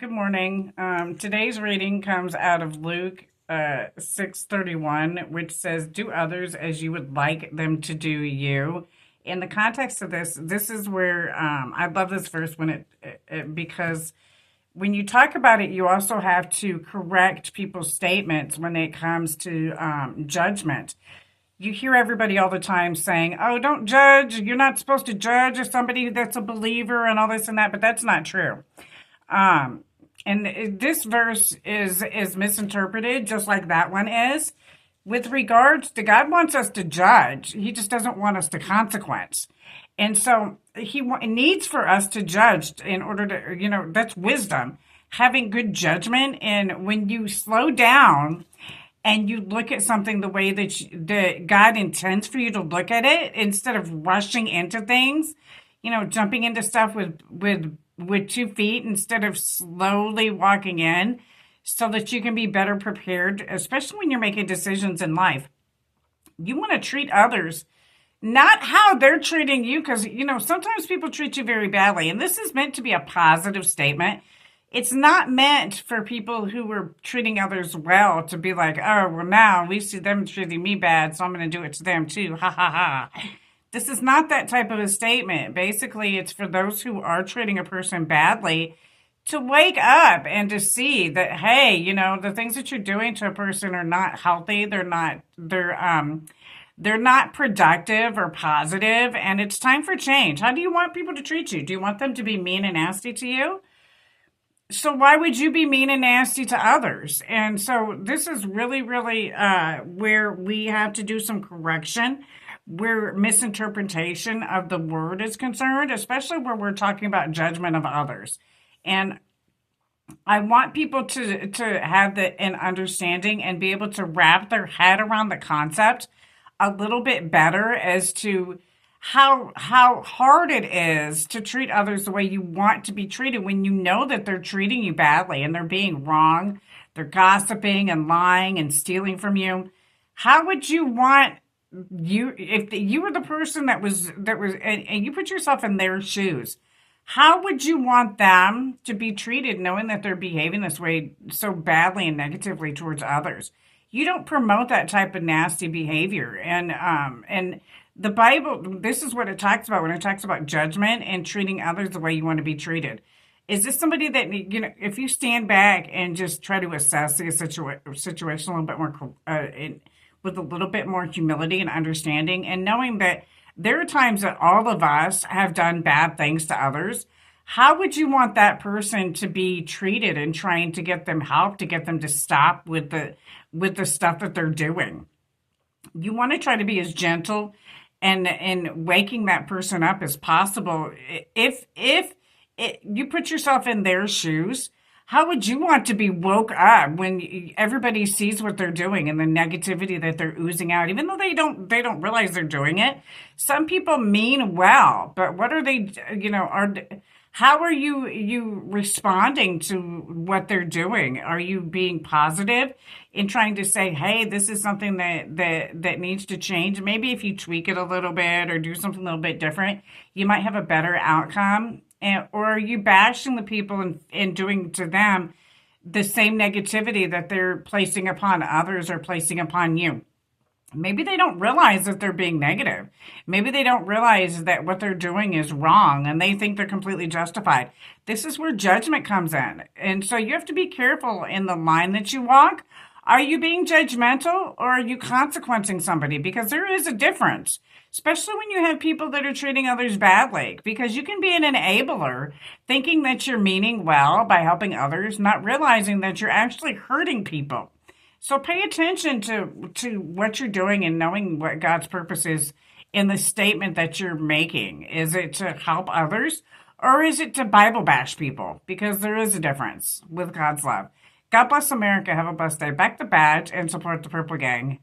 Good morning. Today's reading comes out of Luke 6:31, which says, "Do others as you would like them to do you." In the context of this is where I love this verse because when you talk about it, you also have to correct people's statements when it comes to judgment. You hear everybody all the time saying, "Oh, don't judge. You're not supposed to judge somebody that's a believer," and all this and that, but that's not true. Um, and this verse is misinterpreted, just like that one is. With regards to God wants us to judge, He just doesn't want us to consequence. And so He needs for us to judge in order to, that's wisdom, having good judgment. And when you slow down and you look at something the way that God intends for you to look at it, instead of rushing into things, jumping into stuff with 2 feet instead of slowly walking in, so that you can be better prepared, especially when you're making decisions in life. You want to treat others not how they're treating you, because sometimes people treat you very badly, and this is meant to be a positive statement. It's not meant for people who are treating others well to be like, "Oh, well, now we see them treating me bad, so I'm going to do it to them too. Ha ha ha." This is not that type of a statement. Basically, it's for those who are treating a person badly to wake up and to see that, hey, the things that you're doing to a person are not healthy. They're not productive or positive, and it's time for change. How do you want people to treat you? Do you want them to be mean and nasty to you? So why would you be mean and nasty to others? And so this is really, really where we have to do some correction, where misinterpretation of the word is concerned, especially where we're talking about judgment of others. And I want people to have an understanding and be able to wrap their head around the concept a little bit better as to how hard it is to treat others the way you want to be treated when you know that they're treating you badly and they're being wrong, they're gossiping and lying and stealing from you. How would you want if you were the person that was and you put yourself in their shoes? How would you want them to be treated knowing that they're behaving this way so badly and negatively towards others? You don't promote that type of nasty behavior. And the Bible, this is what it talks about when it talks about judgment and treating others the way you want to be treated. Is this somebody that, if you stand back and just try to assess the situation a little bit more, with a little bit more humility and understanding, and knowing that there are times that all of us have done bad things to others, how would you want that person to be treated, and trying to get them help, to get them to stop with the stuff that they're doing? You want to try to be as gentle and waking that person up as possible. If you put yourself in their shoes, how would you want to be woke up when everybody sees what they're doing and the negativity that they're oozing out, even though they don't realize they're doing it? Some people mean well, but what are they, how are you responding to what they're doing? Are you being positive in trying to say, hey, this is something that needs to change? Maybe if you tweak it a little bit or do something a little bit different, you might have a better outcome. Or are you bashing the people and doing to them the same negativity that they're placing upon others or placing upon you? Maybe they don't realize that they're being negative. Maybe they don't realize that what they're doing is wrong and they think they're completely justified. This is where judgment comes in. And so you have to be careful in the line that you walk. Are you being judgmental, or are you consequencing somebody? Because there is a difference, especially when you have people that are treating others badly, because you can be an enabler thinking that you're meaning well by helping others, not realizing that you're actually hurting people. So pay attention to what you're doing and knowing what God's purpose is in the statement that you're making. Is it to help others, or is it to Bible bash people? Because there is a difference with God's love. God bless America. Have a blessed day. Back the badge and support the Purple Gang.